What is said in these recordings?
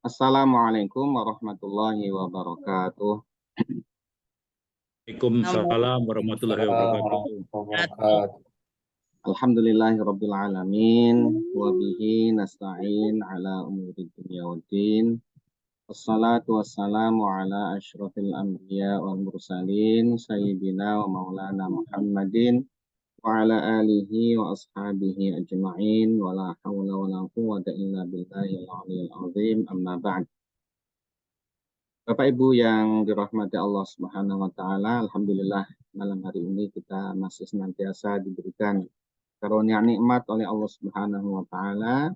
Assalamualaikum warahmatullahi wabarakatuh. Waalaikumsalam warahmatullahi wabarakatuh. Alhamdulillahirabbil alamin wa bihi nasta'in ala umuri dunya waddin. Wassalatu wassalamu ala asyrafil anbiya wal mursalin sayyidina wa maulana Muhammadin wa ala alihi wa ashabihi ajma'in wa la hawla wa la quwwata illa billahil aliyyil azim, amma ba'd. Bapak Ibu yang dirahmati Allah Subhanahu wa taala, alhamdulillah malam hari ini kita masih senantiasa diberikan karunia nikmat oleh Allah Subhanahu wa taala.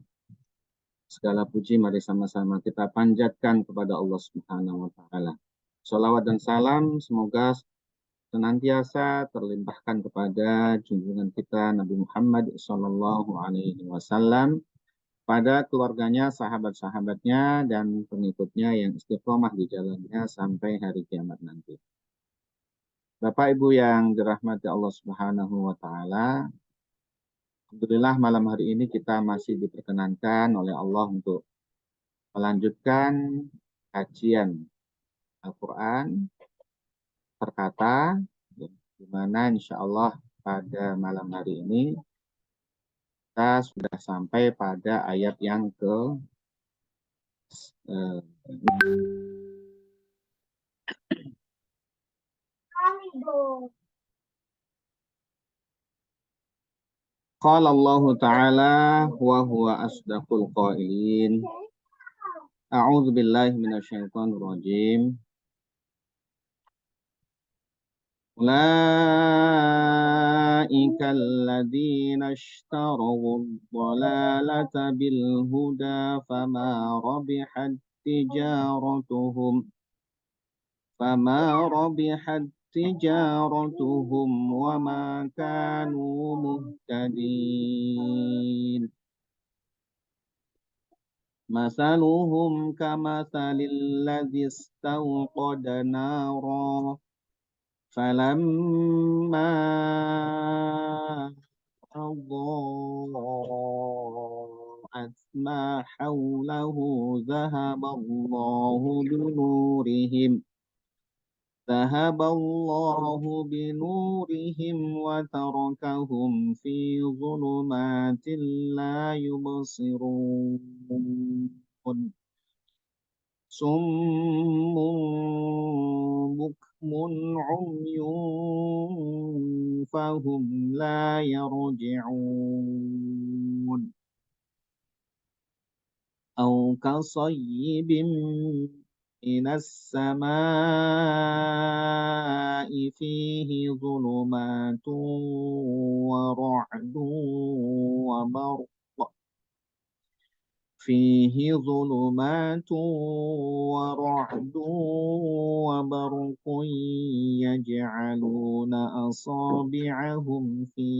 Segala puji mari sama-sama kita panjatkan kepada Allah Subhanahu wa taala. Shalawat dan salam semoga senantiasa terlimpahkan kepada junjungan kita Nabi Muhammad sallallahu alaihi wasallam, pada keluarganya, sahabat-sahabatnya, dan pengikutnya yang istiqomah di jalannya sampai hari kiamat nanti. Bapak Ibu yang dirahmati Allah Subhanahu wa taala, alhamdulillah malam hari ini kita masih diperkenankan oleh Allah untuk melanjutkan kajian Al-Quran terkata, di mana insya Allah pada malam hari ini kita sudah sampai pada ayat yang ke Qala Allah Ta'ala wa huwa asdaqul qailin. A'udzu billahi minasyaitonir rajim. Ulaika alladziina ishtaraw ad-dhalalata bil huda fama rabihat tijaratuhum wa ma kanu muhtadin. Masaluhum kamathalil ladzi istawqada naran falamma أضاءت ما حوله ذهب الله بنورهم وتركهم في ظلمات لا يبصرون صم بكم عمي فهم لا يرجعون أو كصيب من السماء فيه ظلمات ورعد وبرق يجعلون أصابعهم في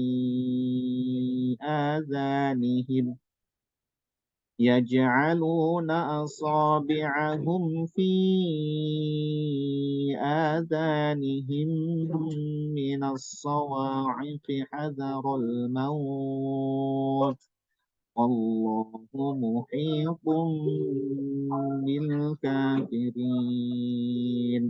آذانهم من الصواعق حذر الموت والله محيط بالكافرين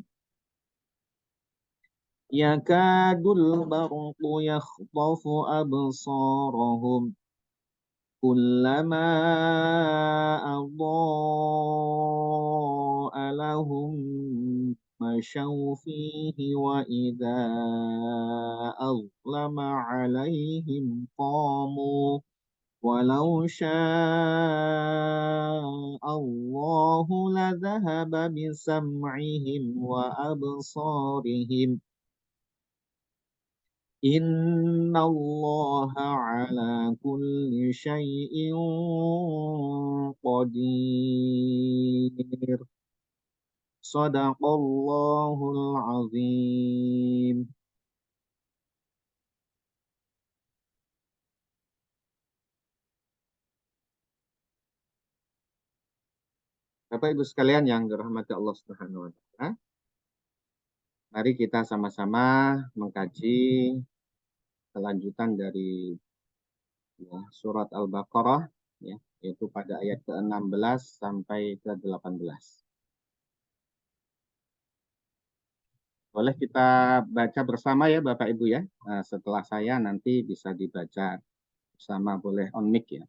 يكاد البرق يخطف أبصارهم كلما أضاء لهم مشوا فيه وإذا أظلم عليهم قاموا ولو شاء الله لذهب بسمعهم وأبصارهم إن الله على كل شيء قدير. Shadaqallahul azim. Bapak Ibu sekalian yang dirahmati Allah Subhanahu wa taala, mari kita sama-sama mengkaji kelanjutan dari surat Al-Baqarah, ya, yaitu pada ayat ke-16 sampai ke-18. Boleh kita baca bersama ya Bapak Ibu ya. Setelah saya nanti bisa dibaca bersama, boleh on mic ya.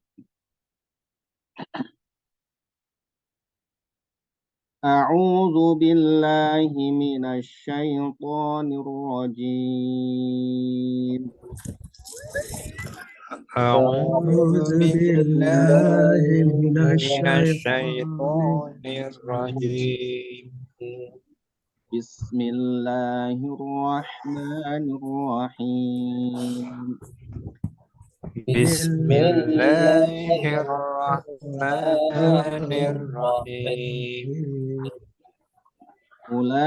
A'udzu billahi minasy syaithanir rajim. أعوذ بالله من الشيطان الرجيم بسم الله الرحمن الرحيم بسم الله الرحمن الرحيم أولئك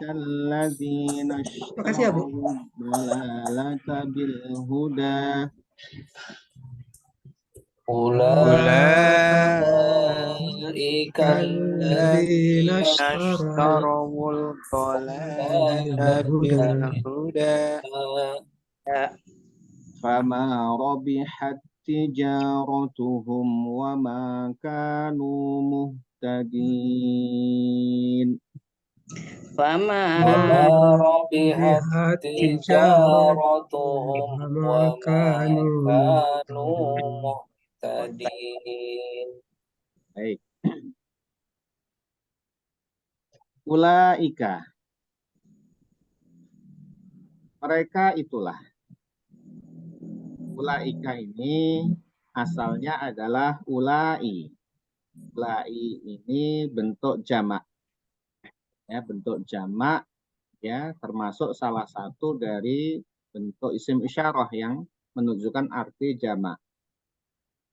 الذين اشتروا الضلالة بالهدى أولئك الذين اشتروا الضلالة بالهدى فما ربحت تجارتهم وما كانوا مهتدين فما ربحت تجارتهم وما كانوا مهتدين. Baik. Ulaika, mereka itulah. Ulaika ini asalnya adalah ulai. Ulai ini bentuk jamak. Ya, bentuk jamak ya, termasuk salah satu dari bentuk isim isyarah yang menunjukkan arti jamak.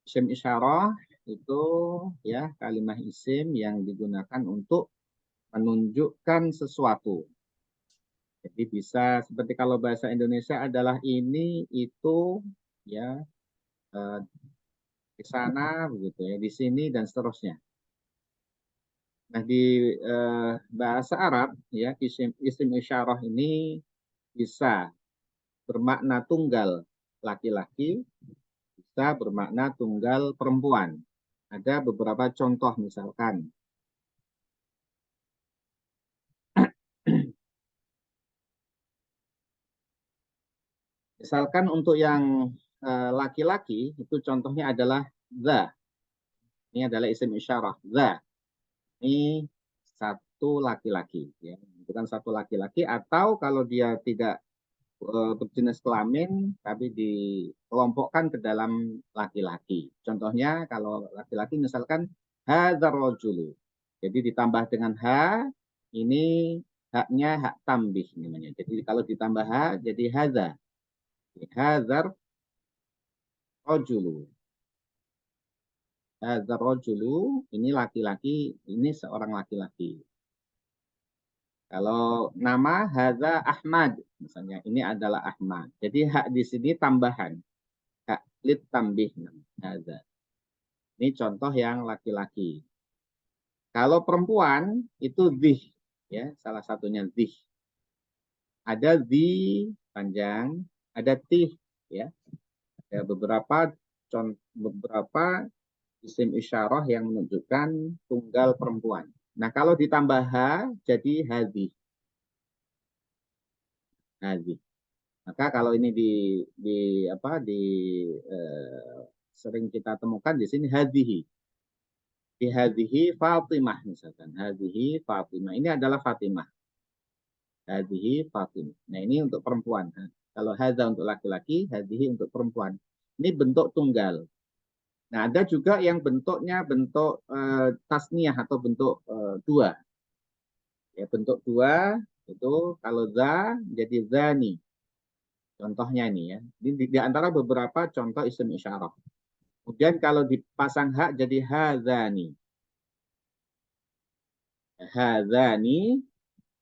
Isim isyarah itu ya kalimat isim yang digunakan untuk menunjukkan sesuatu. Jadi bisa seperti kalau bahasa Indonesia adalah ini, itu, ya, di sana, begitu ya, di sini dan seterusnya. Nah di bahasa Arab ya isim isyarah ini bisa bermakna tunggal laki-laki, bisa bermakna tunggal perempuan. Ada beberapa contoh misalkan. Misalkan untuk yang laki-laki itu contohnya adalah the. Ini adalah isim isyarah. The. Ini satu laki-laki. Ya. Bukan satu laki-laki, atau kalau dia tidak berjenis kelamin tapi dikelompokkan ke dalam laki-laki. Contohnya kalau laki-laki misalkan hadzal rajulu. Jadi ditambah dengan ha, ini haknya hak tambih namanya. Jadi kalau ditambah ha jadi hadza. Hadzal rajulu. Hadzal rajulu ini laki-laki, ini seorang laki-laki. Kalau nama hadza Ahmad misalnya, ini adalah Ahmad. Jadi hak di sini tambahan. Hak lit tambih hadza. Ini contoh yang laki-laki. Kalau perempuan itu dzih ya, salah satunya dzih. Ada zi panjang, ada tih ya. Ada beberapa isim isyarah yang menunjukkan tunggal perempuan. Nah, kalau ditambah ha jadi hadhi. Hadhi. Maka kalau ini sering kita temukan di sini hadhihi. Di hadhihi Fatimah misalkan. Hadhihi Fatimah. Ini adalah Fatimah. Hadhihi Fatimah. Nah, ini untuk perempuan. Kalau hadza untuk laki-laki, hadhihi untuk perempuan. Ini bentuk tunggal. Nah, ada juga yang bentuknya bentuk tasniyah atau bentuk dua. Ya, bentuk dua itu kalau za jadi zani. Contohnya ini ya. Ini di antara beberapa contoh isim isyarah. Kemudian kalau dipasang hak jadi hadzani. Hadzani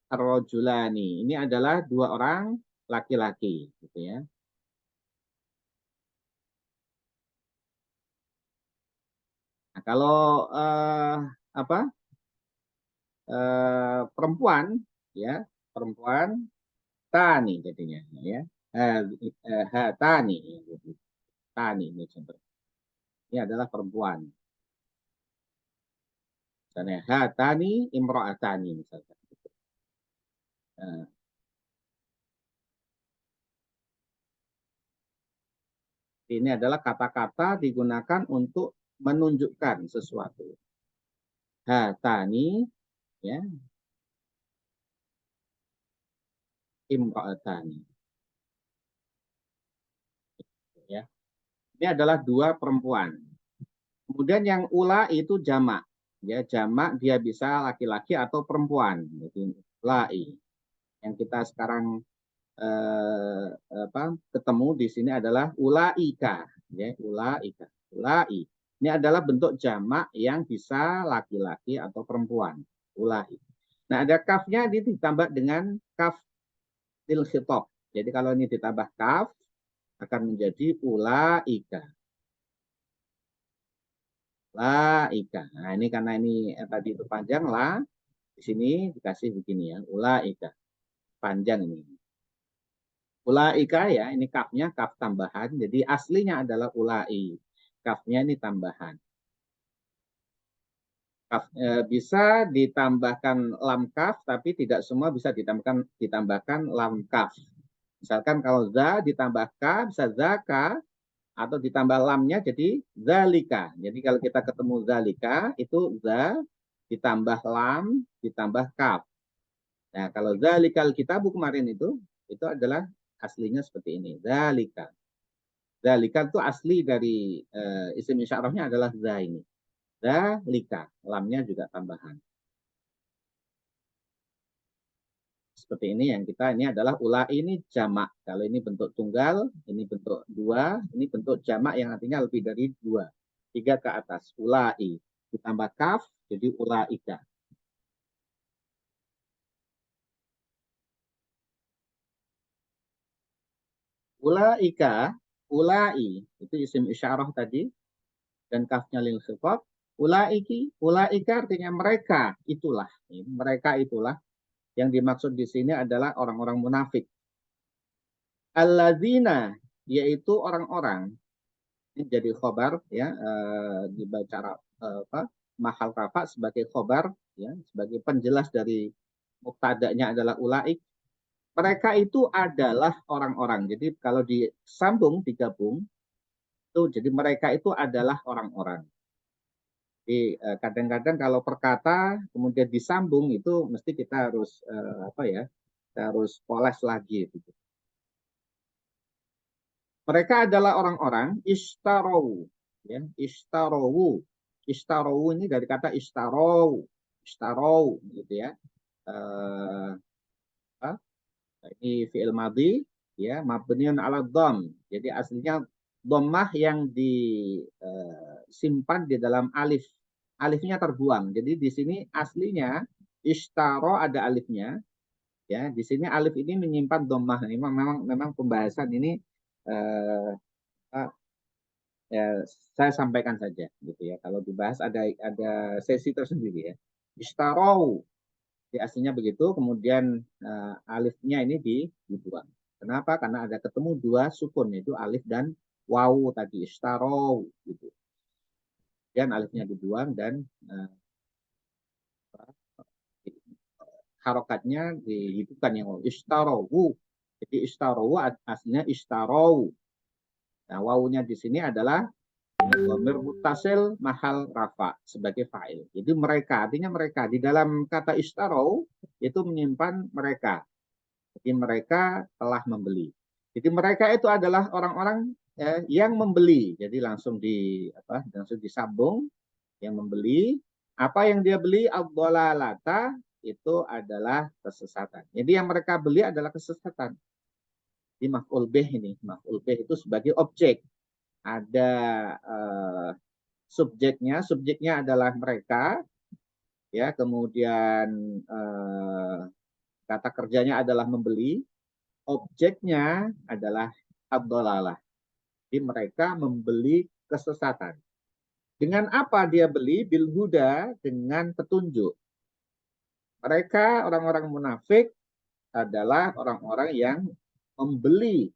ar-rajulani. Ini adalah dua orang laki-laki gitu ya. Nah, kalau perempuan ya, perempuan tani jadinya ya. Tani. imra'atani ini contoh. Ini adalah perempuan. Misalnya hatani imra'atani misalkan. Nah, ini adalah kata-kata digunakan untuk menunjukkan sesuatu. Hatani ya imra'atani ya. Ini adalah dua perempuan. Kemudian yang ula itu jamak. Ya, jamak dia bisa laki-laki atau perempuan. Jadi lai. Yang kita sekarang ketemu di sini adalah ulaika, ya, ulaika. Ulai. Ini adalah bentuk jamak yang bisa laki-laki atau perempuan. Ulai. Nah, ada kafnya ini ditambah dengan kaf til khitab. Jadi kalau ini ditambah kaf akan menjadi ulaika. Laika. Nah, ini karena ini tadi itu panjang lah. Di sini dikasih begini ya, ulaika. Panjang ini. Ulaika ya, ini kafnya kaf tambahan. Jadi aslinya adalah ulai. Kafnya ini tambahan. Kaf, bisa ditambahkan lam kaf, tapi tidak semua bisa ditambahkan lam kaf. Misalkan kalau za ditambah ka, bisa zaka, atau ditambah lamnya jadi zalika. Jadi kalau kita ketemu zalika, itu za ditambah lam, ditambah kaf. Nah, kalau zalikal kitabu kemarin itu adalah aslinya seperti ini. Zalika. Zalika itu asli dari isim isyarahnya adalah za ini. Zalika. Lamnya juga tambahan. Seperti ini yang kita, ini adalah ula ini jamak. Kalau ini bentuk tunggal, ini bentuk dua, ini bentuk jamak yang artinya lebih dari dua. 3 ke atas. Ulai. Ditambah kaf, jadi ulaika. Ulaika, ulai, itu isim isyarah tadi, dan kafnya lil khitab. Ulaika artinya mereka, itulah. Mereka itulah. Yang dimaksud di sini adalah orang-orang munafik. Alladzina, yaitu orang-orang. Ini jadi khobar, ya, dibaca mahal rafa sebagai khobar, ya, sebagai penjelas dari muktadanya adalah ulaik. Mereka itu adalah orang-orang. Jadi kalau disambung, digabung, itu jadi mereka itu adalah orang-orang. Jadi kadang-kadang kalau perkata kemudian disambung itu mesti kita harus kita harus poles lagi. Gitu. Mereka adalah orang-orang ishtarowu, ya, ishtarowu. Ishtarowu ini dari kata ishtarow, ishtarow, gitu ya. Ini fi'il madhi, ya, mabniun ala dham. Jadi aslinya dhammah yang disimpan di dalam alif. Alifnya terbuang. Jadi di sini aslinya ishtaro ada alifnya, ya. Di sini alif ini menyimpan dhammah. Ini memang pembahasan ini ya, saya sampaikan saja gitu ya. Kalau dibahas ada sesi tersendiri ya. Ishtaro di aslinya begitu, kemudian alifnya ini dibuang. Kenapa? Karena ada ketemu dua sukun, yaitu alif dan wawu tadi, ishtaro gitu. Dan alifnya dibuang dan harokatnya dihidupkan yang wawu, ishtaro. Jadi ishtaro aslinya ishtaro. Nah, wawunya di sini adalah dhamir muttasil mahal rafa sebagai fa'il. Jadi mereka, artinya mereka. Di dalam kata ishtaro itu menyimpan mereka. Jadi mereka telah membeli. Jadi mereka itu adalah orang-orang yang membeli. Jadi langsung disambung yang membeli. Apa yang dia beli? Ad-dhalalata itu adalah kesesatan. Jadi yang mereka beli adalah kesesatan. Di maf'ul bih ini, maf'ul bih itu sebagai objek. Ada subjeknya adalah mereka, ya, kemudian kata kerjanya adalah membeli, objeknya adalah ad-dhalalah. Jadi mereka membeli kesesatan. Dengan apa dia beli? Bil huda, dengan petunjuk. Mereka orang-orang munafik adalah orang-orang yang membeli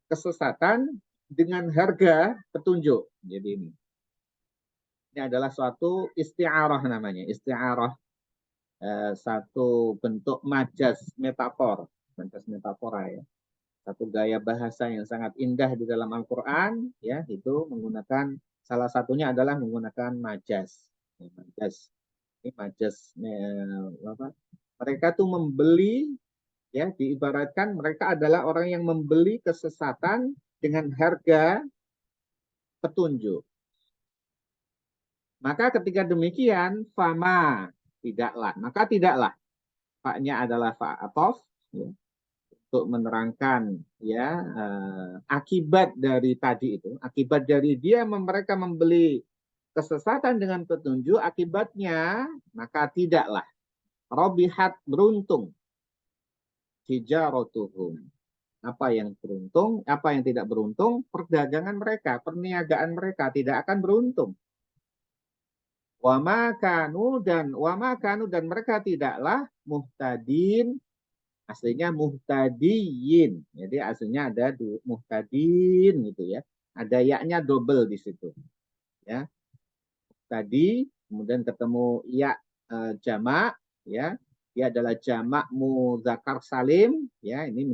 kesesatan dengan harga petunjuk. Jadi ini adalah suatu isti'arah namanya. Isti'arah satu bentuk majas metafor. Majas metafora ya. Satu gaya bahasa yang sangat indah di dalam Al-Quran, ya, itu menggunakan, salah satunya adalah menggunakan majas. Ya, majas. Ini majas, apa? Mereka tuh membeli, ya, diibaratkan mereka adalah orang yang membeli kesesatan dengan harga petunjuk. Maka ketika demikian, fama, tidaklah. Maka tidaklah. Faknya adalah fa'atof, ya, untuk menerangkan ya akibat dari tadi itu, akibat dari dia mereka membeli kesesatan dengan petunjuk, akibatnya maka tidaklah robihat beruntung tijaratuhum. Apa yang beruntung, apa yang tidak beruntung, perdagangan mereka, perniagaan mereka tidak akan beruntung. Wama kanu dan mereka tidaklah muhtadin. Aslinya muhtadiyin. Jadi aslinya ada muhtadin gitu ya. Ada yaknya double di situ. Ya. Tadi kemudian ketemu ya jamak ya. Dia adalah jamak muzakkar salim ya, ini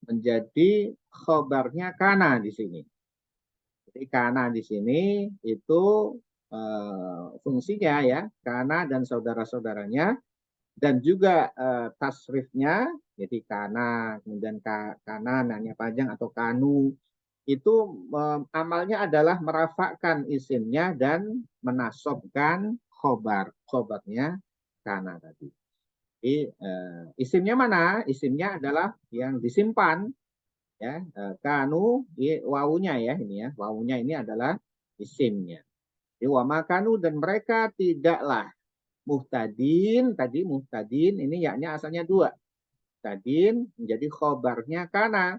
menjadi khobarnya kana di sini. Jadi kana di sini itu fungsinya ya, kana dan saudara-saudaranya, dan juga tasrifnya, jadi kana, kemudian kana, nanya panjang atau kanu, itu amalnya adalah merafakkan isimnya dan menasobkan khobarnya kana tadi. Jadi isimnya mana? Isimnya adalah yang disimpan, ya, kanu, wawunya ya ini ya, wawunya ini adalah isimnya. Jadi wama kanu dan mereka tidaklah muhtadin, tadi muhtadin ini yaknya asalnya dua. Muhtadin menjadi khobarnya kana,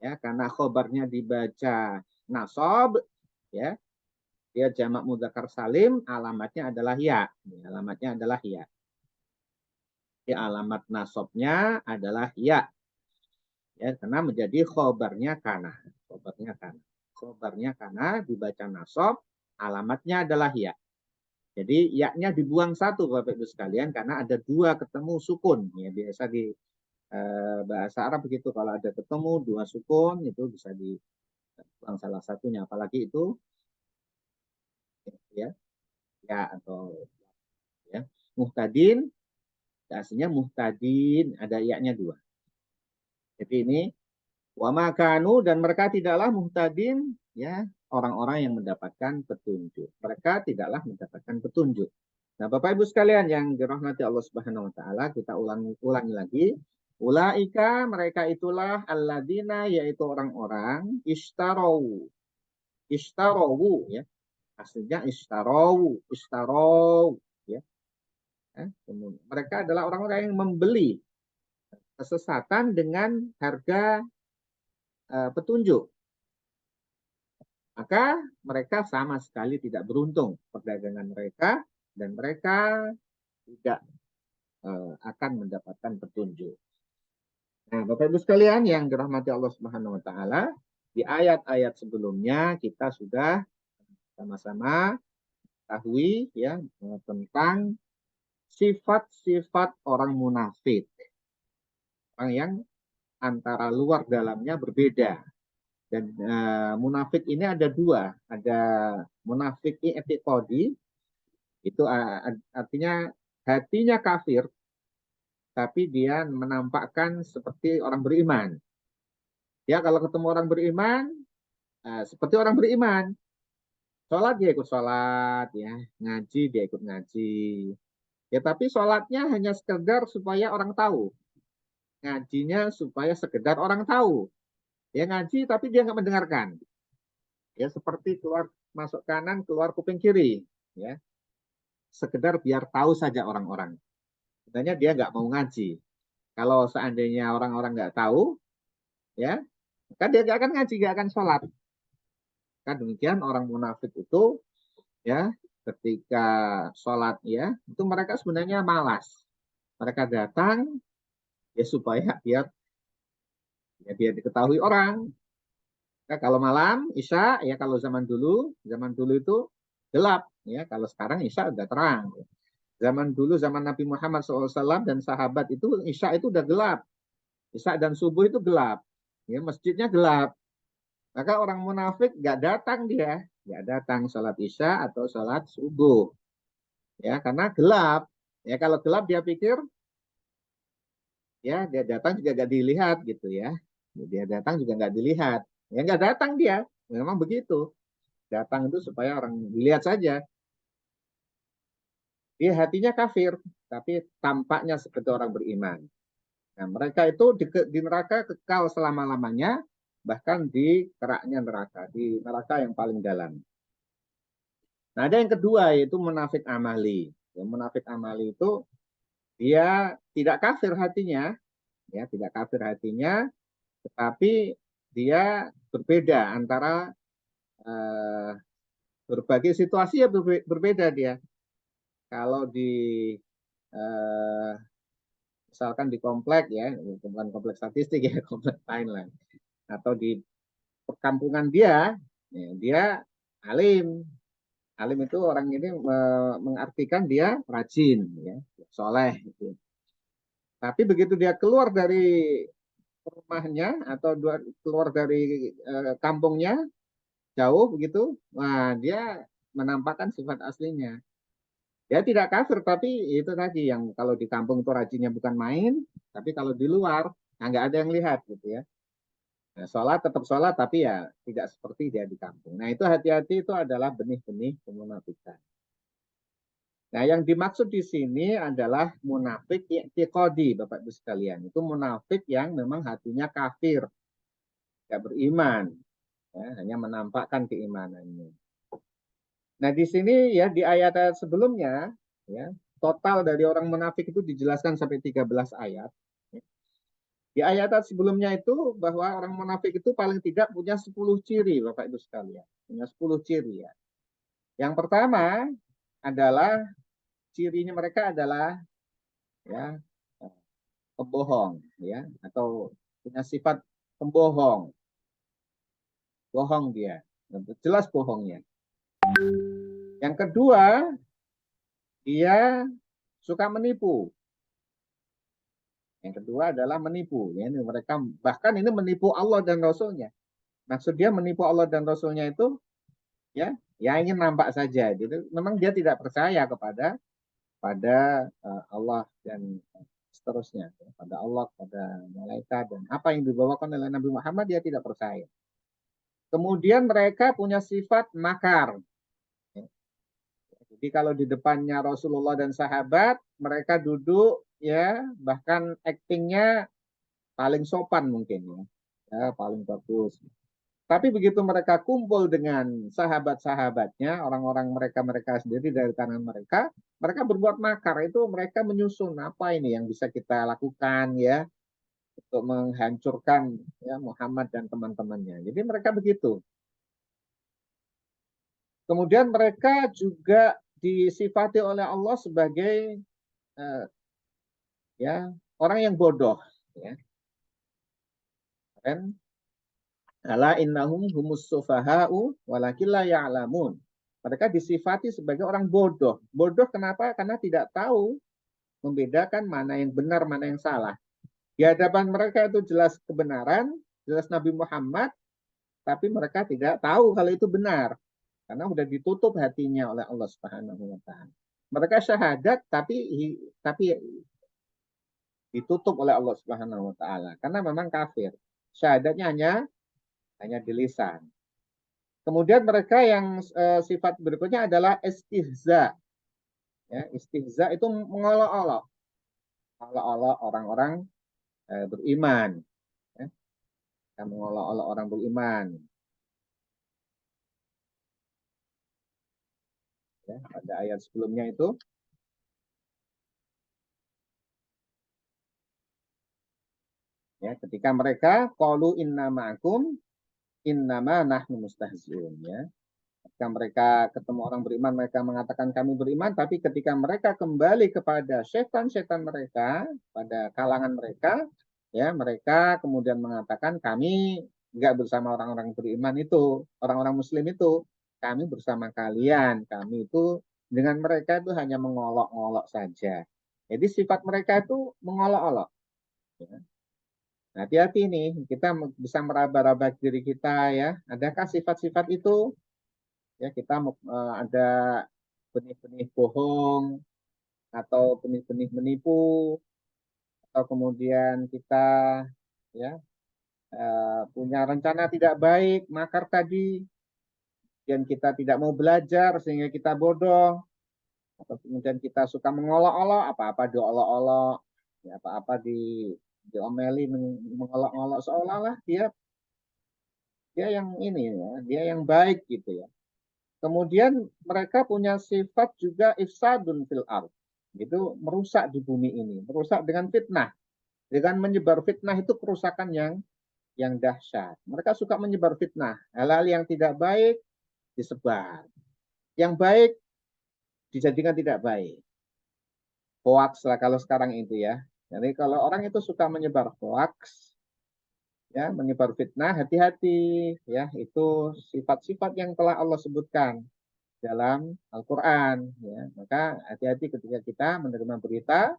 ya, karena khobarnya dibaca nasob, ya, dia jamak mudzakkar salim, alamatnya adalah ya, alamatnya adalah ya. Jadi alamat nasobnya adalah ya, ya, karena menjadi khobarnya kana, khobarnya kana, khobarnya kana dibaca nasob, alamatnya adalah ya. Jadi yaknya dibuang satu Bapak Ibu sekalian karena ada dua ketemu sukun. Ya, biasa di bahasa Arab begitu, kalau ada ketemu dua sukun itu bisa dibuang salah satunya. Apalagi itu ya ya atau ya muhtadin, aslinya muhtadin ada yaknya dua. Jadi ini wa makanu dan mereka tidaklah muhtadin ya orang-orang yang mendapatkan petunjuk. Mereka tidaklah mendapatkan petunjuk. Nah, Bapak Ibu sekalian yang dirahmati Allah Subhanahu wa taala, kita ulangi lagi. Ulaika mereka itulah alladzina yaitu orang-orang istarau. Istarau ya. Aslinya istarau ya. Mereka adalah orang-orang yang membeli kesesatan dengan harga petunjuk. Maka mereka sama sekali tidak beruntung perdagangan mereka dan mereka tidak akan mendapatkan petunjuk. Nah, Bapak Ibu sekalian yang dirahmati Allah Subhanahu wa taala, di ayat-ayat sebelumnya kita sudah sama-sama ketahui ya tentang sifat-sifat orang munafik. Orang yang antara luar dalamnya berbeda. Dan munafik ini ada dua, ada munafik i'tiqadi, itu artinya hatinya kafir, tapi dia menampakkan seperti orang beriman. Ya, kalau ketemu orang beriman, seperti orang beriman. Sholat dia ikut sholat, ya, ngaji dia ikut ngaji. Ya, tapi sholatnya hanya sekedar supaya orang tahu. Ngajinya supaya sekedar orang tahu. Ya ngaji tapi dia nggak mendengarkan. Ya seperti keluar masuk kanan, keluar kuping kiri. Ya, sekedar biar tahu saja orang-orang. Sebenarnya dia nggak mau ngaji. Kalau seandainya orang-orang nggak tahu, ya, kan dia nggak akan ngaji, nggak akan sholat. Kan demikian orang munafik itu, ya, ketika sholat, ya, itu mereka sebenarnya malas. Mereka datang, ya supaya Ya, biar diketahui orang. Ya, kalau malam Isya, ya kalau zaman dulu itu gelap, ya kalau sekarang Isya udah terang. Zaman dulu, zaman Nabi Muhammad SAW dan sahabat itu Isya itu udah gelap. Isya dan subuh itu gelap. Ya, masjidnya gelap. Maka orang munafik nggak datang dia, nggak datang sholat Isya atau sholat subuh. Ya, karena gelap. Ya, kalau gelap dia pikir, ya dia datang juga nggak dilihat gitu ya. Dia datang juga nggak dilihat. Ya nggak datang dia. Memang begitu. Datang itu supaya orang dilihat saja. Dia hatinya kafir, tapi tampaknya seperti orang beriman. Nah, mereka itu di neraka kekal selama-lamanya, bahkan di keraknya neraka, di neraka yang paling dalam. Nah, ada yang kedua, yaitu munafik amali. Ya, munafik amali itu dia tidak kafir hatinya, ya tidak kafir hatinya, tetapi dia berbeda antara berbagai situasi ya berbeda dia. Kalau di eh, misalkan di komplek ya, bukan komplek statistik ya, komplek lain lah, atau di perkampungan dia, ya, dia alim. Alim itu orang ini mengartikan dia rajin, ya, soleh. Gitu. Tapi begitu dia keluar dari rumahnya atau keluar dari kampungnya jauh begitu, nah dia menampakkan sifat aslinya. Dia tidak kafir, tapi itu tadi yang kalau di kampung itu rajinnya bukan main, tapi kalau di luar, nah nggak ada yang lihat gitu ya. Nah, sholat tetap sholat, tapi ya tidak seperti dia di kampung. Nah itu hati-hati, itu adalah benih-benih kemunafikan. Nah yang dimaksud di sini adalah munafik i'tiqadi, Bapak Ibu sekalian. Itu munafik yang memang hatinya kafir, tidak beriman, ya, hanya menampakkan keimanannya. Nah di sini ya di ayat-ayat sebelumnya, ya total dari orang munafik itu dijelaskan sampai 13 ayat. Di ayat sebelumnya itu bahwa orang munafik itu paling tidak punya 10 ciri, Bapak Ibu sekalian. Punya 10 ciri ya. Yang pertama adalah cirinya mereka adalah ya pembohong ya atau punya sifat pembohong. Bohong dia. Jelas bohongnya. Yang kedua, dia suka menipu. Yang kedua adalah menipu. Ya, ini mereka bahkan ini menipu Allah dan Rasulnya. Maksud dia menipu Allah dan Rasulnya itu ya ingin nampak saja. Gitu. Memang dia tidak percaya pada Allah dan seterusnya. Pada Allah, pada malaikat dan apa yang dibawakan oleh Nabi Muhammad dia tidak percaya. Kemudian mereka punya sifat makar. Jadi kalau di depannya Rasulullah dan sahabat, mereka duduk ya bahkan aktingnya paling sopan mungkin ya paling bagus. Tapi begitu mereka kumpul dengan sahabat-sahabatnya, orang-orang mereka sendiri dari tangan mereka, mereka berbuat makar. Itu mereka menyusun apa ini yang bisa kita lakukan ya untuk menghancurkan ya Muhammad dan teman-temannya. Jadi mereka begitu. Kemudian mereka juga disifati oleh Allah sebagai ya orang yang bodoh. Ya. Dan ala innahum humus sufaha'u walakin la ya'lamun. Mereka disifati sebagai orang bodoh. Bodoh kenapa? Karena tidak tahu membedakan mana yang benar, mana yang salah. Di hadapan mereka itu jelas kebenaran, jelas Nabi Muhammad, tapi mereka tidak tahu kalau itu benar. Karena sudah ditutup hatinya oleh Allah Subhanahu wa taala. Mereka syahadat tapi ditutup oleh Allah Subhanahu wa taala karena memang kafir. Syahadatnya hanya di lisan. Kemudian mereka yang sifat berikutnya adalah istihza. Ya, istihza itu mengolok-olok. Mengolok-olok orang-orang beriman. Ya. Mengolok-olok orang beriman. Ya, pada ayat sebelumnya itu. Ya, ketika mereka qalu inna ma'akum innama nahnu mustahzi'un. Ya. Ketika mereka ketemu orang beriman, mereka mengatakan kami beriman, tapi ketika mereka kembali kepada setan-setan mereka, pada kalangan mereka, Ya, mereka kemudian mengatakan kami nggak bersama orang-orang beriman itu, orang-orang Muslim itu, kami bersama kalian, kami itu dengan mereka itu hanya mengolok-olok saja. Jadi sifat mereka itu mengolok-olok. Ya. Nah, hati-hati nih, kita bisa meraba-raba diri kita ya. Adakah sifat-sifat itu? Ya, kita ada benih-benih bohong atau benih-benih menipu atau kemudian kita ya punya rencana tidak baik, makar tadi, dan kita tidak mau belajar sehingga kita bodoh, atau kemudian kita suka mengolok-olok, apa-apa diolok-olok, ya, apa-apa diomeli, mengolok-olok seolah-olah dia dia yang ini ya, dia yang baik gitu ya. Kemudian mereka punya sifat juga ifsadun fil ard, itu merusak di bumi ini, merusak dengan fitnah, dengan menyebar fitnah itu kerusakan yang dahsyat. Mereka suka menyebar fitnah, hal-hal yang tidak baik disebar. Yang baik dijadikan tidak baik. Hoax lah kalau sekarang itu ya. Jadi kalau orang itu suka menyebar hoax, ya, menyebar fitnah, hati-hati ya, itu sifat-sifat yang telah Allah sebutkan dalam Al-Qur'an ya. Maka hati-hati ketika kita menerima berita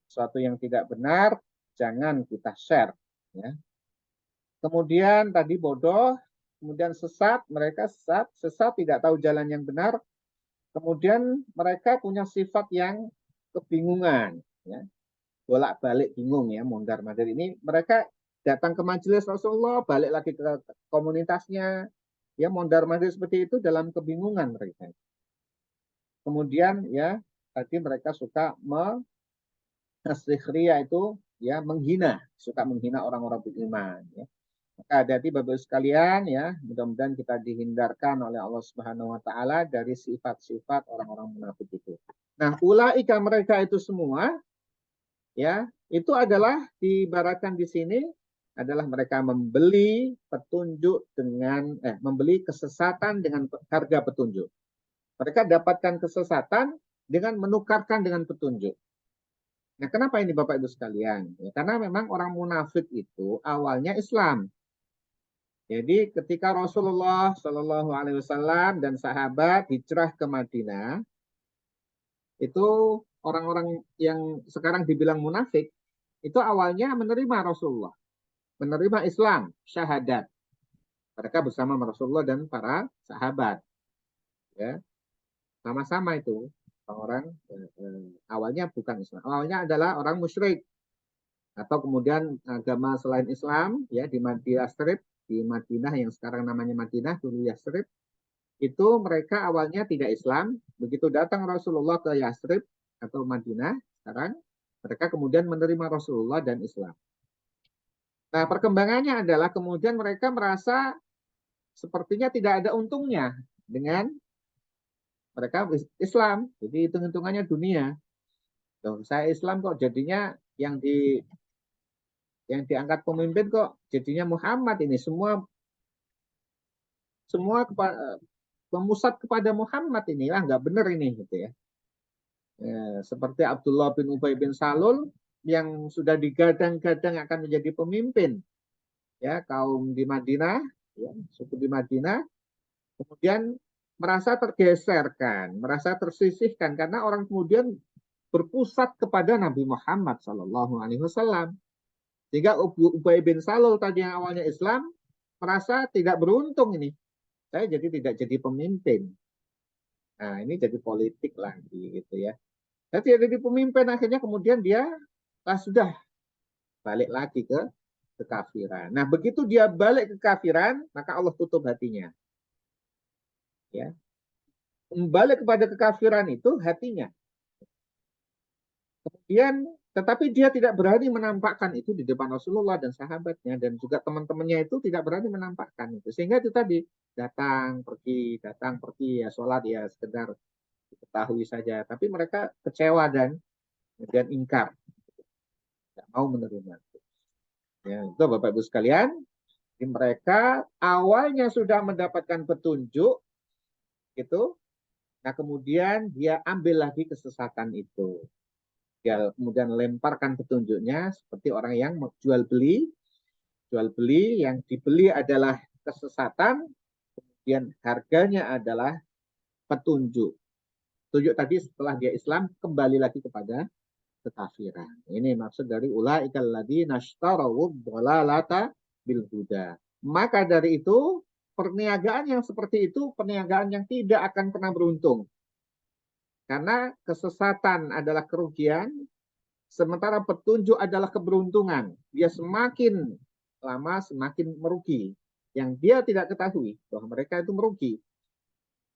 sesuatu yang tidak benar, jangan kita share ya. Kemudian tadi bodoh, kemudian sesat, mereka sesat tidak tahu jalan yang benar. Kemudian mereka punya sifat yang kebingungan, ya, bolak-balik bingung ya, mondar-mandir ini. Mereka datang ke majelis Rasulullah, balik lagi ke komunitasnya, ya mondar-mandir seperti itu dalam kebingungan mereka. Kemudian ya tadi mereka suka itu ya menghina, suka menghina orang-orang beriman. Ya. Maka hati-hati Bapak sekalian ya, mudah-mudahan kita dihindarkan oleh Allah Subhanahu wa taala dari sifat-sifat orang-orang munafik itu. Nah, ulaika mereka itu semua ya, itu adalah diibaratkan di sini adalah mereka membeli petunjuk dengan membeli kesesatan dengan harga petunjuk. Mereka dapatkan kesesatan dengan menukarkan dengan petunjuk. Nah, kenapa ini Bapak Ibu sekalian? Ya, karena memang orang munafik itu awalnya Islam. Jadi ketika Rasulullah Shallallahu Alaihi Wasallam dan sahabat hijrah ke Madinah, itu orang-orang yang sekarang dibilang munafik, itu awalnya menerima Rasulullah, menerima Islam, syahadat. Mereka bersama Rasulullah dan para sahabat. Ya, sama-sama itu orang awalnya bukan Islam, awalnya adalah orang musyrik atau kemudian agama selain Islam ya di Yastrib, di Madinah yang sekarang namanya Madinah, dulu Yastrib, itu mereka awalnya tidak Islam. Begitu datang Rasulullah ke Yastrib atau Madinah sekarang, mereka kemudian menerima Rasulullah dan Islam. Nah, perkembangannya adalah kemudian mereka merasa sepertinya tidak ada untungnya dengan mereka Islam. Jadi hitung-hitungannya dunia. Loh, saya Islam kok jadinya yang diangkat pemimpin kok jadinya Muhammad ini, semua memusat kepada Muhammad inilah nggak benar ini gitu ya. Seperti Abdullah bin Ubay bin Salul yang sudah digadang-gadang akan menjadi pemimpin ya kaum di Madinah, ya, suku di Madinah, kemudian merasa tergeserkan, merasa tersisihkan karena orang kemudian berpusat kepada Nabi Muhammad Shallallahu Alaihi Wasallam. Sehingga Ubay bin Salul tadi yang awalnya Islam merasa tidak beruntung ini, saya tidak jadi pemimpin. Nah ini jadi politik lagi gitu ya. Jadi jadi pemimpin akhirnya kemudian dia sudah balik lagi ke kekafiran. Nah begitu dia balik ke kafiran maka Allah tutup hatinya. Ya, balik kepada kekafiran itu hatinya. Kemudian tetapi dia tidak berani menampakkan itu di depan Rasulullah dan sahabatnya dan juga teman-temannya itu tidak berani menampakkan itu. Sehingga itu tadi datang pergi ya sholat ya sekedar diketahui saja. Tapi mereka kecewa dan ingkar, tidak mau menerima. Ya, itu Bapak Ibu sekalian, mereka awalnya sudah mendapatkan petunjuk, gitu. Nah kemudian dia ambil lagi kesesatan itu. Dia kemudian lemparkan petunjuknya seperti orang yang jual beli yang dibeli adalah kesesatan, kemudian harganya adalah petunjuk. Petunjuk tadi setelah dia Islam kembali lagi kepada kekafiran. Ini maksud dari ulaikal ladzina ishtaraw dhalalata bil huda. Maka dari itu perniagaan yang seperti itu perniagaan yang tidak akan pernah beruntung. Karena kesesatan adalah kerugian, sementara petunjuk adalah keberuntungan. Dia semakin lama semakin merugi. Yang dia tidak ketahui bahwa mereka itu merugi.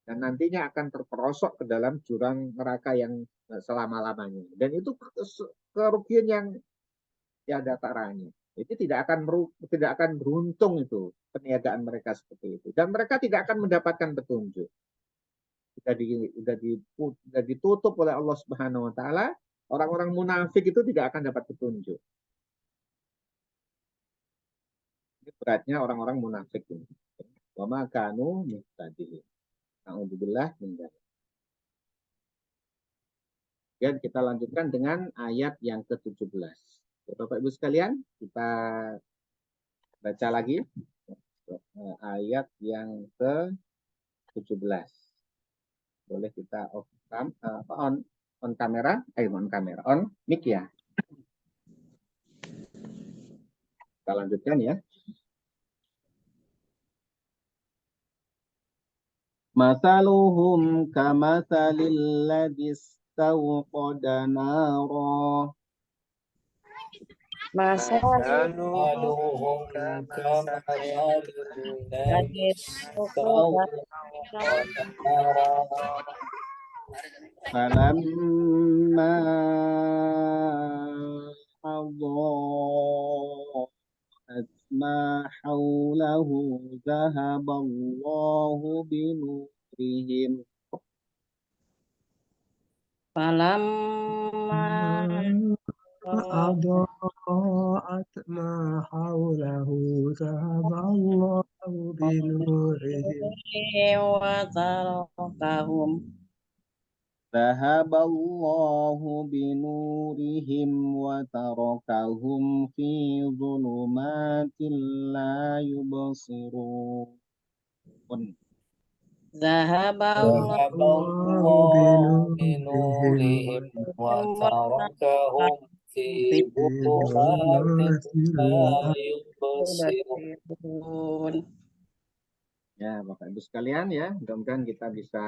Dan nantinya akan terperosok ke dalam jurang neraka yang selama-lamanya. Dan itu kerugian yang tiada taranya. Itu tidak akan beruntung itu perniagaan mereka seperti itu. Dan mereka tidak akan mendapatkan petunjuk. Sudah ditutup oleh Allah Subhanahu wa taala, orang-orang munafik itu tidak akan dapat petunjuk. Ini beratnya orang-orang munafik ini. Wa ma kanu muhtadin. A'udzubillah min dzalik. Dan kita lanjutkan dengan ayat yang ke-17. Bapak Ibu sekalian, kita baca lagi ayat yang ke-17. Boleh kita on kamera, on mic ya. Kita lanjutkan ya. Masaluhum kamathalil ladzi istawqada nara. Masaluhum kamasalil ladzi istawqada naran Falamma أضاءت ما حوله ذهب الله بنورهم أضاءت ما حوله ذهب الله بنورهم وتركهم في ظلمات لا يبصرون. ذهب الله بنورهم وتركهم في ظلمات لا يبصرون. Ya, Bapak Ibu sekalian ya, mudah-mudahan kita bisa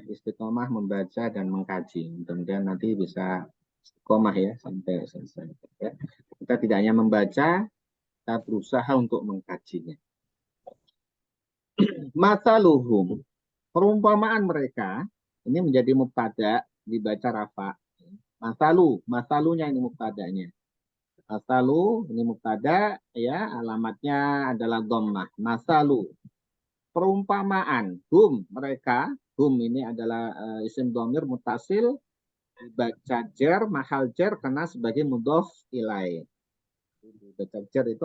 istiqomah membaca dan mengkaji. Mudah-mudahan nanti bisa istiqomah ya sampai selesai. Ya. Kita tidak hanya membaca, kita berusaha untuk mengkajinya. Masaluhum, perumpamaan mereka, ini menjadi mubtada, dibaca rafa. Masalunya ini mubtadanya. Masalu ini mubtada ya, alamatnya adalah dhammah. Masalu, perumpamaan, mereka, ini adalah isim dhamir mutasil, dibaca jar, mahal jar karena sebagai mudhof ilaih. Dibaca jar itu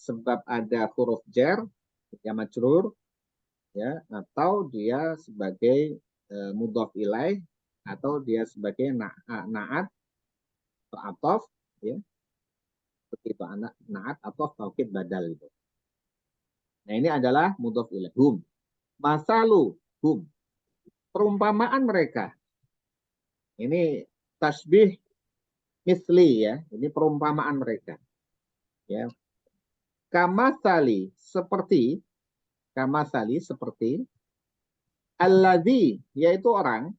sebab ada huruf jar, ya majrur, ya, atau dia sebagai mudhof ilaih, atau dia sebagai naat atau atof, ya, seperti itu naat atau taukid badal itu. Nah ini adalah mudhof ilaih. Masalu, perumpamaan mereka. Ini tasbih misli ya, ini perumpamaan mereka. Ya. Kamasali seperti alladzi yaitu orang.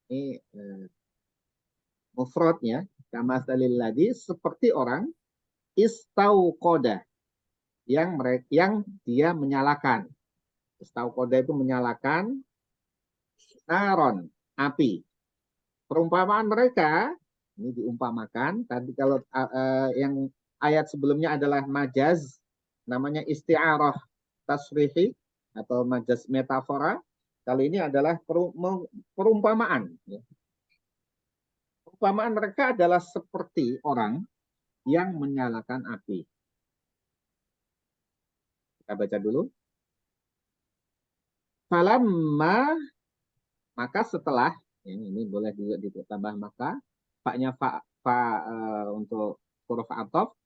Ini mufradnya kamasalil ladzi seperti orang istauqoda yang dia menyalakan. Istauqoda itu menyalakan naron, api. Perumpamaan mereka ini diumpamakan. Tadi kalau yang ayat sebelumnya adalah majaz, namanya isti'arah tasrihi atau majaz metafora. Kali ini adalah perumpamaan. Perumpamaan mereka adalah seperti orang yang menyalakan api. Kita baca dulu. Falamma, maka setelah, ini boleh juga ditambah maka, Fa-nya untuk huruf ataf.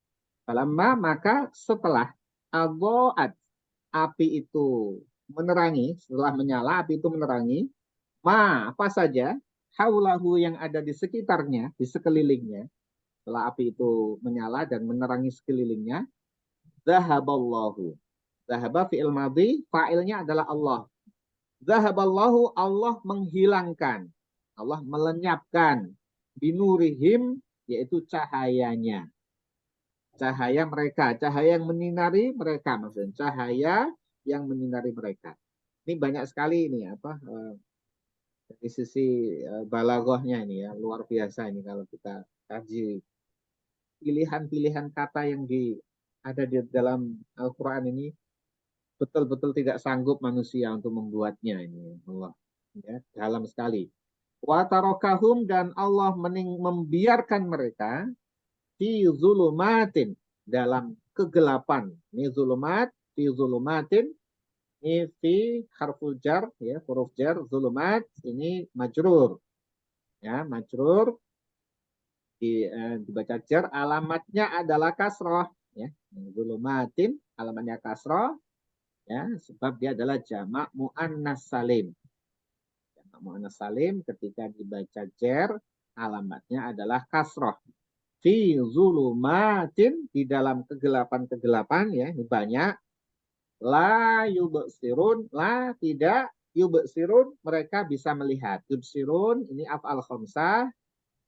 Falamma, maka setelah adha'at, api itu menerangi, setelah menyala api itu menerangi, apa saja haulahu yang ada di sekitarnya, di sekelilingnya. Setelah api itu menyala dan menerangi sekelilingnya, zahaballahu. Zahaba fi'il madhi, fa'ilnya adalah Allah. Zahaballahu, Allah menghilangkan, Allah melenyapkan, binurihim, yaitu cahayanya. Cahaya mereka, cahaya yang menyinari mereka, maksudnya cahaya yang menyinari mereka. Ini banyak sekali ini dari sisi balaghahnya ini ya, luar biasa ini kalau kita kaji pilihan-pilihan kata yang ada di dalam Al-Quran ini, betul-betul tidak sanggup manusia untuk membuatnya ini. Allah, ya, dalam sekali. Wa tarokahum, dan Allah membiarkan mereka fi zulumatin, dalam kegelapan. Ini zulumat, fi zulumatin, ini fi harful jar, ya, huruf jar, zulumat, ini majrur. Ya, majrur dibaca jar, alamatnya adalah kasroh, ya. Zulumatin alamatnya kasroh, ya, sebab dia adalah jamak muannas salim. Jamak muannas salim ketika dibaca jar, alamatnya adalah kasroh. Fi zulumatin, di dalam kegelapan-kegelapan, ya, ini banyak. La yubsirun, la tidak, yubsirun mereka bisa melihat. Yubsirun ini af'al khamsah,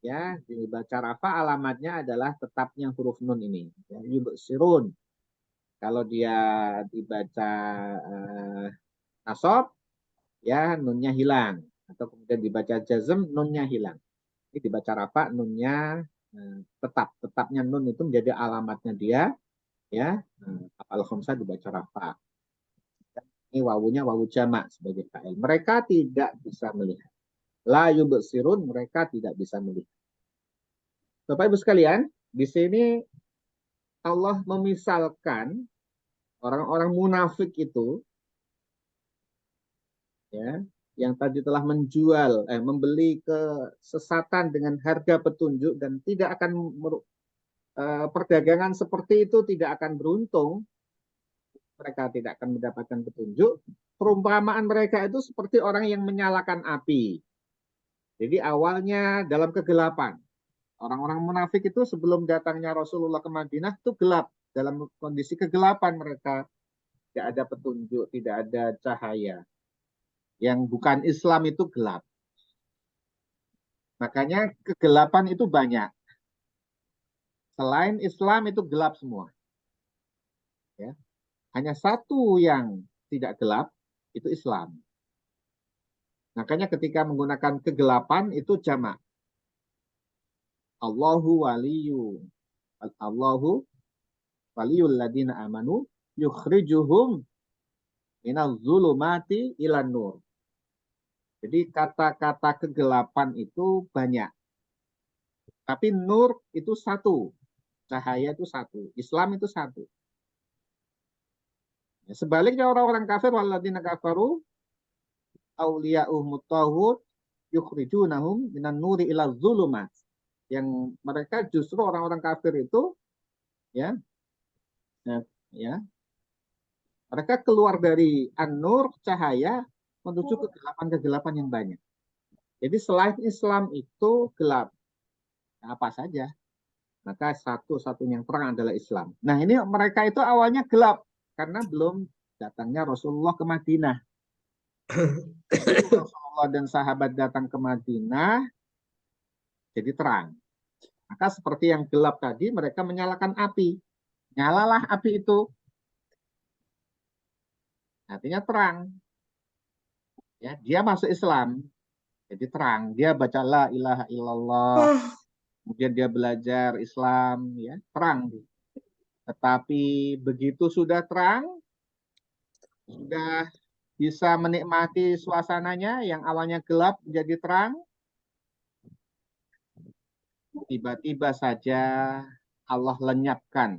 ya, dibaca rafa, alamatnya adalah tetapnya huruf nun ini, ya, yubsirun. Kalau dia dibaca nasab, ya, nunnya hilang, atau kemudian dibaca jazm, nunnya hilang. Ini dibaca rafa, nunnya tetapnya nun itu menjadi alamatnya dia, ya. Af'al khamsah dibaca rafa. Ini wawunya wawu jamak sebagai fa'il. Mereka tidak bisa melihat. La yubsirun, mereka tidak bisa melihat. Bapak Ibu sekalian, di sini Allah memisalkan orang-orang munafik itu, ya, yang tadi telah membeli kesesatan dengan harga petunjuk dan tidak akan perdagangan seperti itu tidak akan beruntung, mereka tidak akan mendapatkan petunjuk. Perumpamaan mereka itu seperti orang yang menyalakan api. Jadi awalnya dalam kegelapan. Orang-orang munafik itu sebelum datangnya Rasulullah ke Madinah itu gelap. Dalam kondisi kegelapan mereka. Tidak ada petunjuk, tidak ada cahaya. Yang bukan Islam itu gelap. Makanya kegelapan itu banyak. Selain Islam itu gelap semua. Ya. Hanya satu yang tidak gelap, itu Islam. Makanya ketika menggunakan kegelapan itu jamak. Allahu waliyul ladina amanu yukhrijuhum minaz zulumati ilan nur. Jadi kata-kata kegelapan itu banyak. Tapi nur itu satu. Cahaya itu satu. Islam itu satu. Sebaliknya orang-orang kafir, waladina kafaru awliya'uhum tauhid yukhrijunahum minan nuri ila zulumat. Yang mereka justru orang-orang kafir itu, ya, ya, mereka keluar dari an-nur, cahaya, menuju kegelapan-kegelapan yang banyak. Jadi selain Islam itu gelap, apa saja, maka satu-satunya yang terang adalah Islam. Nah, ini mereka itu awalnya gelap karena belum datangnya Rasulullah ke Madinah. Rasulullah dan sahabat datang ke Madinah, jadi terang. Maka seperti yang gelap tadi, mereka menyalakan api. Nyalalah api itu. Artinya terang. Ya, dia masuk Islam, jadi terang. Dia baca la ilaha illallah. Kemudian dia belajar Islam, ya, terang. Tetapi begitu sudah terang, sudah bisa menikmati suasananya yang awalnya gelap menjadi terang, tiba-tiba saja Allah lenyapkan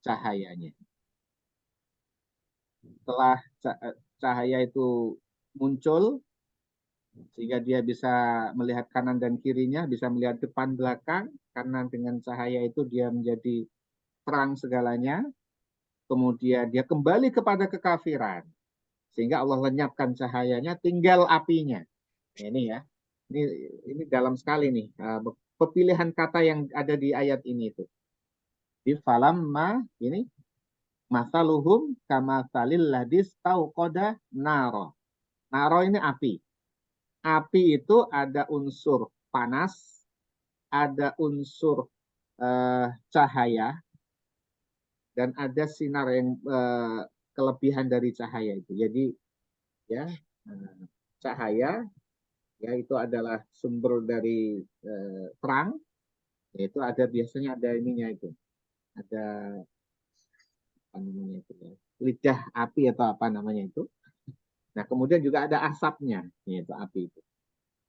cahayanya. Setelah cahaya itu muncul, sehingga dia bisa melihat kanan dan kirinya, bisa melihat depan belakang, karena dengan cahaya itu dia menjadi terang segalanya. Kemudian dia kembali kepada kekafiran, sehingga Allah lenyapkan cahayanya, tinggal apinya. Ini ya, ini dalam sekali nih pepilihan kata yang ada di ayat ini itu. Di falamma ini masaluhum kamasalil ladis tauqoda naro. Naro ini api. Api itu ada unsur panas, ada unsur cahaya, dan ada sinar yang kelebihan dari cahaya itu. Jadi ya cahaya ya itu adalah sumber dari terang, yaitu ada biasanya ada ininya itu, ada apa namanya itu ya, lidah api atau apa namanya itu. Nah kemudian juga ada asapnya, yaitu api itu.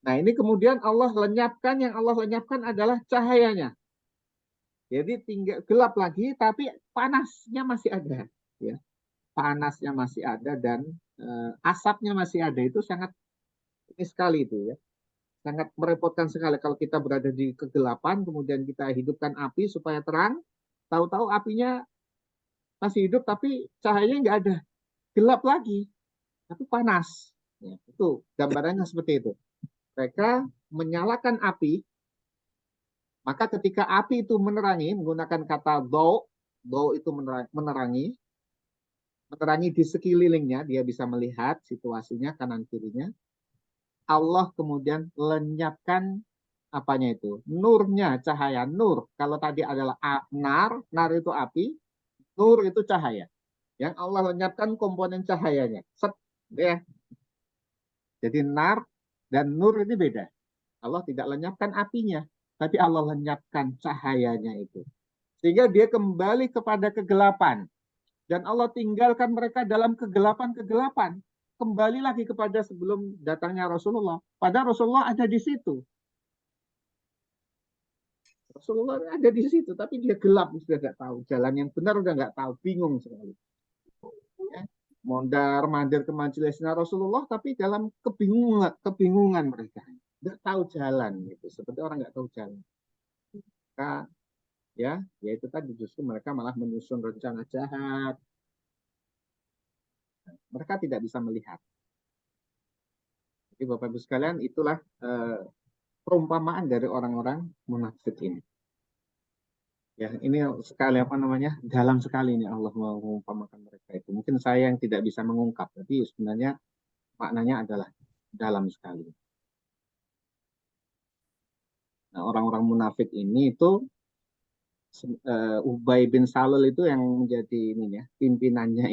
Nah ini kemudian Allah lenyapkan, yang Allah lenyapkan adalah cahayanya. Jadi tinggal gelap lagi, tapi panasnya masih ada, ya. Panasnya masih ada dan asapnya masih ada. Itu sangat ini sekali itu ya. Sangat merepotkan sekali kalau kita berada di kegelapan, kemudian kita hidupkan api supaya terang, tahu-tahu apinya masih hidup tapi cahayanya nggak ada, gelap lagi, tapi panas. Ya, itu gambarannya seperti itu. Mereka menyalakan api, maka ketika api itu menerangi, menggunakan kata do itu menerangi, menerangi di sekelilingnya, dia bisa melihat situasinya kanan kirinya. Allah kemudian lenyapkan apanya itu? Nurnya, cahaya. Nur, kalau tadi adalah nar itu api, nur itu cahaya. Yang Allah lenyapkan komponen cahayanya. Set, ya. Jadi nar dan nur ini beda. Allah tidak lenyapkan apinya, tapi Allah lenyapkan cahayanya itu. Sehingga dia kembali kepada kegelapan. Dan Allah tinggalkan mereka dalam kegelapan-kegelapan. Kembali lagi kepada sebelum datangnya Rasulullah. Padahal Rasulullah ada di situ. Rasulullah ada di situ, tapi dia gelap, sudah nggak tahu. Jalan yang benar udah nggak tahu, bingung sekali. Ya. Mondar mandir ke majelisnya Rasulullah, tapi dalam kebingungan mereka. Nggak tahu jalan, gitu. Seperti orang nggak tahu jalan. Maka, ya itu tadi justru mereka malah menyusun rencana jahat. Mereka tidak bisa melihat. Jadi Bapak Ibu sekalian, itulah perumpamaan dari orang-orang munafik ini. Ya, ini sekali apa namanya? Dalam sekali ini Allah mengumpamakan mereka itu. Mungkin saya yang tidak bisa mengungkap, tapi sebenarnya maknanya adalah dalam sekali. Nah, orang-orang munafik ini itu Ubay bin Salul itu yang menjadi ini ya, pimpinannya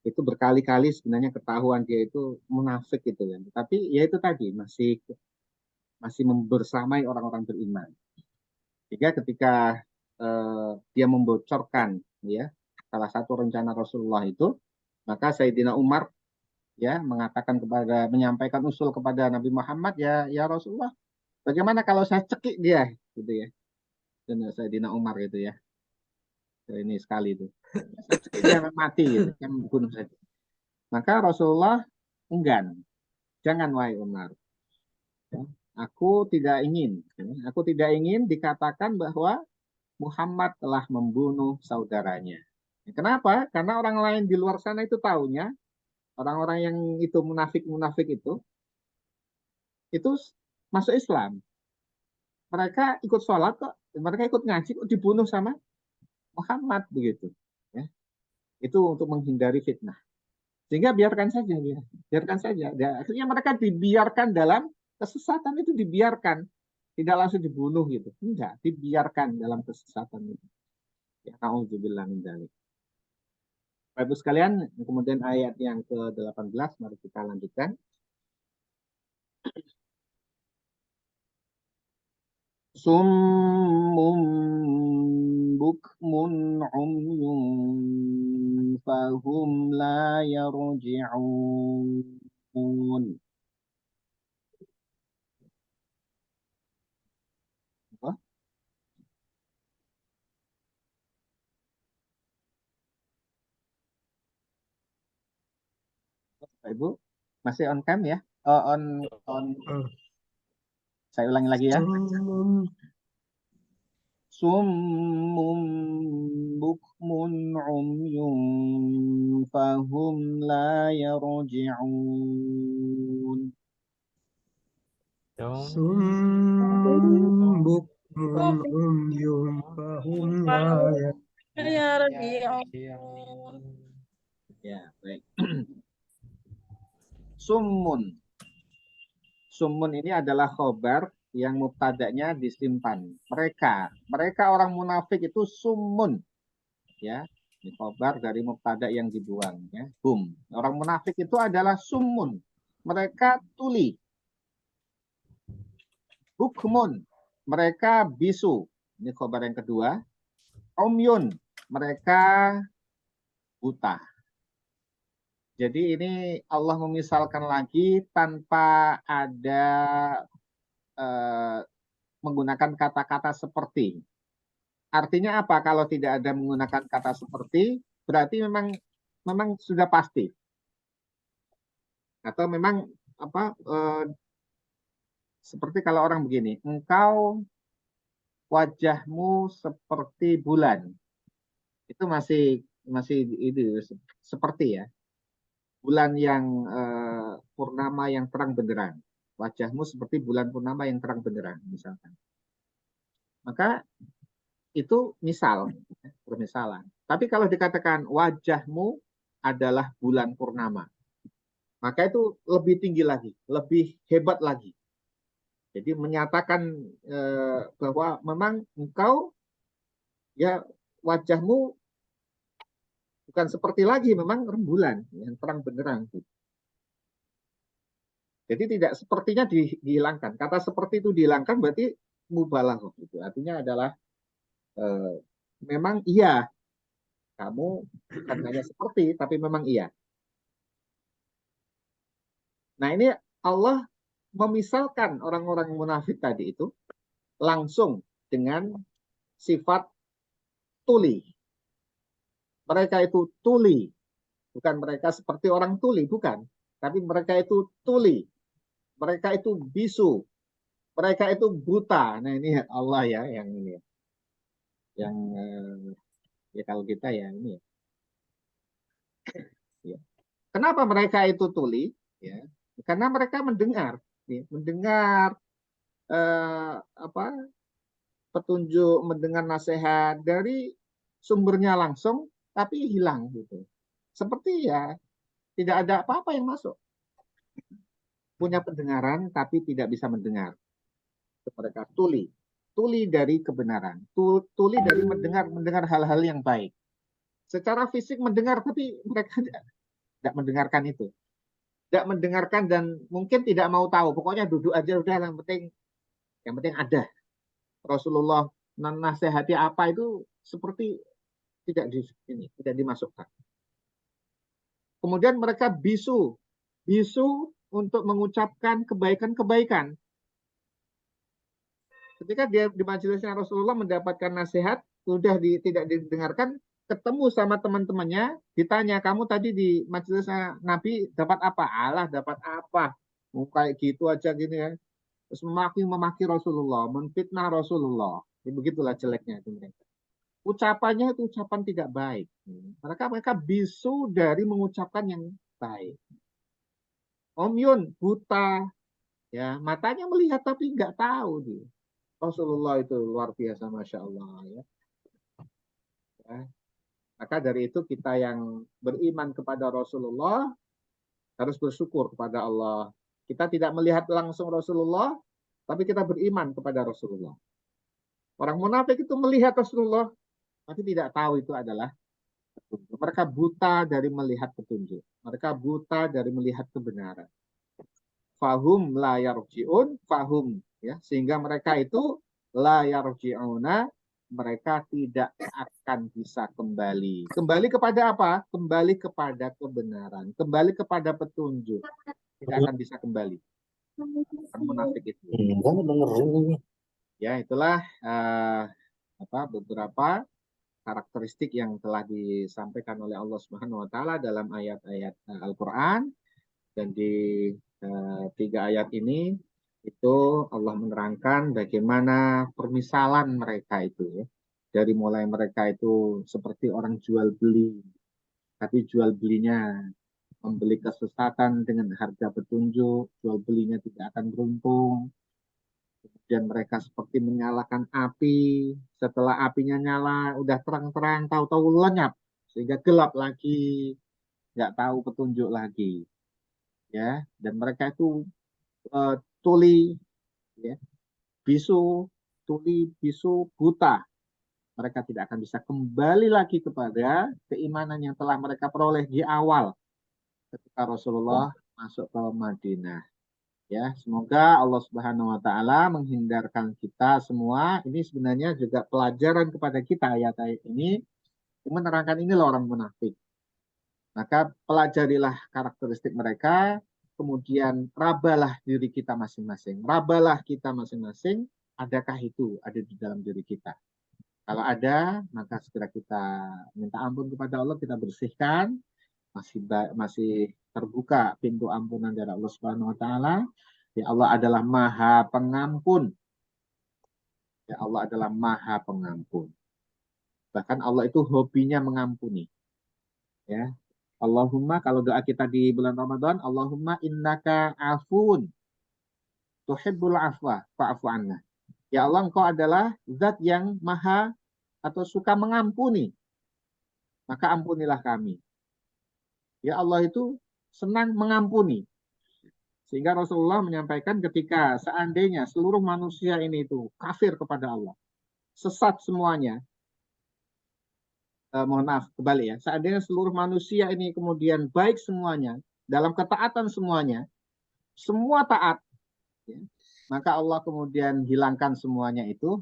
itu berkali-kali sebenarnya ketahuan dia itu munafik gitu ya. Tapi ya itu tadi masih membersamai orang-orang beriman. Sehingga ketika dia membocorkan ya salah satu rencana Rasulullah itu, maka Sayyidina Umar ya menyampaikan usul kepada Nabi Muhammad, ya Rasulullah, bagaimana kalau saya cekik dia gitu ya. Dan Sayyidina Umar gitu ya. Ini sekali itu. Saya cekik dia mati gitu, kan bunuh saja. Maka Rasulullah enggan. Jangan wahai Umar. Ya, aku tidak ingin dikatakan bahwa Muhammad telah membunuh saudaranya. Kenapa? Karena orang lain di luar sana itu taunya, orang-orang yang itu munafik-munafik itu masuk Islam. Mereka ikut sholat kok, mereka ikut ngaji kok dibunuh sama Muhammad begitu. Ya. Itu untuk menghindari fitnah. Sehingga biarkan saja, biarkan saja. Ya, akhirnya mereka dibiarkan dalam kesesatan itu dibiarkan, tidak langsung dibunuh gitu. Enggak, dibiarkan dalam kesesatan itu. Ya, nauzubillah min dzalik. Bapak Ibu sekalian, kemudian ayat yang ke-18, mari kita lanjutkan. Summun bukmun umyun fahum la yarji'un. Apa? Bapak Ibu, masih on cam ya? on. Saya ulangi lagi ya. Summun bukmun umyun fahum la yarji'un. Summun bukmun umyun fahum la yarji'un. Ya, baik. Summun. Summun ini adalah khobar yang mubtada'nya disimpan. Mereka orang munafik itu summun. Ya, ini khobar dari mubtada yang dibuang. Ya, Orang munafik itu adalah summun. Mereka tuli. Bukmun. Mereka bisu. Ini khobar yang kedua. Umyun. Mereka buta. Jadi ini Allah memisalkan lagi tanpa ada menggunakan kata-kata seperti. Artinya apa kalau tidak ada menggunakan kata seperti? Berarti memang sudah pasti. Atau memang seperti kalau orang begini, engkau wajahmu seperti bulan. Itu masih itu seperti ya. Bulan yang purnama yang terang benderang. Wajahmu seperti bulan purnama yang terang benderang, misalkan. Maka itu misal, permisalan. Tapi kalau dikatakan wajahmu adalah bulan purnama, maka itu lebih tinggi lagi, lebih hebat lagi. Jadi menyatakan bahwa memang engkau ya wajahmu bukan seperti lagi, memang rembulan yang terang benderang. Jadi tidak sepertinya dihilangkan. Kata seperti itu dihilangkan berarti mubalaghah itu. Artinya adalah memang iya kamu bukan hanya seperti, tapi memang iya. Nah ini Allah memisalkan orang-orang munafik tadi itu langsung dengan sifat tuli. Mereka itu tuli, bukan mereka seperti orang tuli, bukan. Tapi mereka itu tuli, mereka itu bisu, mereka itu buta. Nah ini Allah ya yang ini, yang ya kalau kita ya ini ya. Ya. Kenapa mereka itu tuli? Ya, karena mereka mendengar, ya, mendengar petunjuk, mendengar nasihat dari sumbernya langsung, tapi hilang gitu. Seperti ya tidak ada apa-apa yang masuk. Punya pendengaran tapi tidak bisa mendengar. Mereka tuli, tuli dari kebenaran, tuli dari mendengar hal-hal yang baik. Secara fisik mendengar tapi mereka tidak mendengarkan itu. Tidak mendengarkan dan mungkin tidak mau tahu. Pokoknya duduk aja udah, yang penting ada. Rasulullah nasihati apa itu seperti tidak dimasukkan. Kemudian mereka bisu untuk mengucapkan kebaikan-kebaikan. Ketika dia di majelisnya Rasulullah mendapatkan nasihat, sudah tidak didengarkan, ketemu sama teman-temannya, ditanya, kamu tadi di majelisnya Nabi dapat apa? Allah dapat apa? Kayak gitu aja gini ya. Terus memaki Rasulullah, menfitnah Rasulullah. Begitulah jeleknya itu mereka. Ucapannya itu ucapan tidak baik. Mereka bisu dari mengucapkan yang baik. Omyun, buta, ya matanya melihat tapi nggak tahu dia. Rasulullah itu luar biasa, masya Allah. Ya. Maka dari itu kita yang beriman kepada Rasulullah harus bersyukur kepada Allah. Kita tidak melihat langsung Rasulullah, tapi kita beriman kepada Rasulullah. Orang munafik itu melihat Rasulullah, tapi tidak tahu itu adalah petunjuk. Mereka buta dari melihat petunjuk. Mereka buta dari melihat kebenaran. Fahum la yarji'un, fahum. Ya, sehingga mereka itu la yarji'una, mereka tidak akan bisa kembali. Kembali kepada apa? Kembali kepada kebenaran. Kembali kepada petunjuk. Tidak akan bisa kembali. Orang munafik itu. Ya, itulah beberapa karakteristik yang telah disampaikan oleh Allah Subhanahu wa taala dalam ayat-ayat Al-Qur'an dan tiga ayat ini itu Allah menerangkan bagaimana permisalan mereka itu ya. Dari mulai mereka itu seperti orang jual beli, tapi jual belinya membeli kesesatan dengan harga petunjuk, jual belinya tidak akan beruntung. Kemudian mereka seperti menyalakan api, setelah apinya nyala, udah terang-terang, tahu-tahu lenyap, sehingga gelap lagi, nggak tahu petunjuk lagi. Ya, dan mereka itu tuli, ya, bisu, tuli, bisu, buta. Mereka tidak akan bisa kembali lagi kepada keimanan yang telah mereka peroleh di awal ketika Rasulullah masuk ke Madinah. Ya, semoga Allah Subhanahu wa taala menghindarkan kita semua. Ini sebenarnya juga pelajaran kepada kita ayat-ayat ini menerangkan ini loh orang munafik. Maka pelajarilah karakteristik mereka, kemudian rabalah diri kita masing-masing. Rabalah kita masing-masing, adakah itu ada di dalam diri kita? Kalau ada, maka segera kita minta ampun kepada Allah, kita bersihkan. Masih terbuka pintu ampunan dari Allah Subhanahu wa taala. Ya Allah adalah Maha Pengampun. Ya Allah adalah Maha Pengampun. Bahkan Allah itu hobinya mengampuni. Ya. Allahumma, kalau doa kita di bulan Ramadan, Allahumma innaka afun tuhibbul afwa fa'fu anna. Ya Allah, Engkau adalah zat yang maha atau suka mengampuni. Maka ampunilah kami. Ya Allah itu senang mengampuni. Sehingga Rasulullah menyampaikan ketika seandainya seluruh manusia ini itu kafir kepada Allah, sesat semuanya, mohon maaf, kembali ya, seandainya seluruh manusia ini kemudian baik semuanya, dalam ketaatan semuanya, semua taat, ya, maka Allah kemudian hilangkan semuanya itu,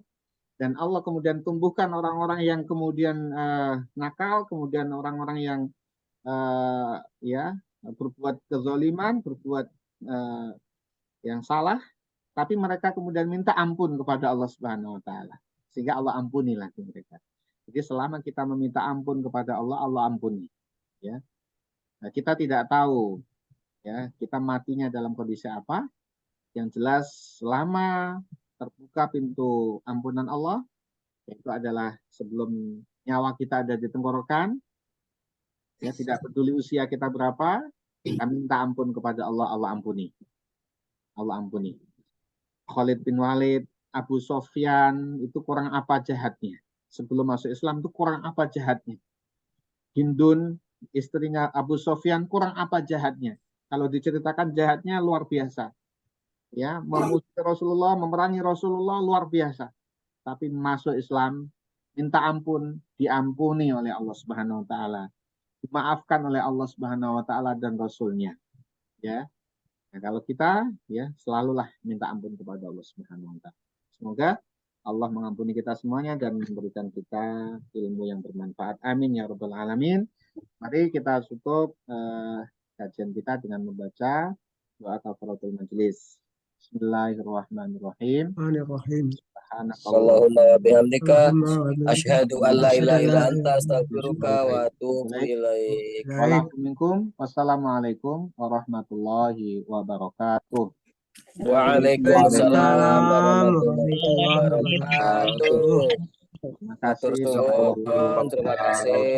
dan Allah kemudian tumbuhkan orang-orang yang kemudian nakal, kemudian orang-orang yang ya berbuat kezaliman, berbuat yang salah, tapi mereka kemudian minta ampun kepada Allah Subhanahu wa taala. Sehingga Allah ampuni lagi mereka. Jadi selama kita meminta ampun kepada Allah, Allah ampuni. Ya. Nah, kita tidak tahu ya, kita matinya dalam kondisi apa. Yang jelas selama terbuka pintu ampunan Allah, itu adalah sebelum nyawa kita ada di tenggorokan, ya tidak peduli usia kita berapa, kami minta ampun kepada Allah, Allah ampuni. Allah ampuni. Khalid bin Walid, Abu Sofyan itu kurang apa jahatnya? Sebelum masuk Islam itu kurang apa jahatnya? Hindun, istrinya Abu Sofyan, kurang apa jahatnya? Kalau diceritakan jahatnya luar biasa. Ya, memusuhi Rasulullah, memerangi Rasulullah luar biasa. Tapi masuk Islam, minta ampun, diampuni oleh Allah Subhanahu wa taala. Dimaafkan oleh Allah Subhanahu wa taala dan Rasulnya. Ya. Nah, kalau kita ya selalulah minta ampun kepada Allah Subhanahu wa taala. Semoga Allah mengampuni kita semuanya dan memberikan kita ilmu yang bermanfaat. Amin ya rabbal alamin. Mari kita tutup kajian kita dengan membaca doa kafaratul majelis. Bismillahirrahmanirrahim. Allahumma wa bihamdika asyhadu an la ilaha illa anta astaghfiruka wa atubu ilaik. Wassalamualaikum warahmatullahi wabarakatuh. Waalaikumsalam warahmatullahi wabarakatuh. Terima kasih. Terima kasih.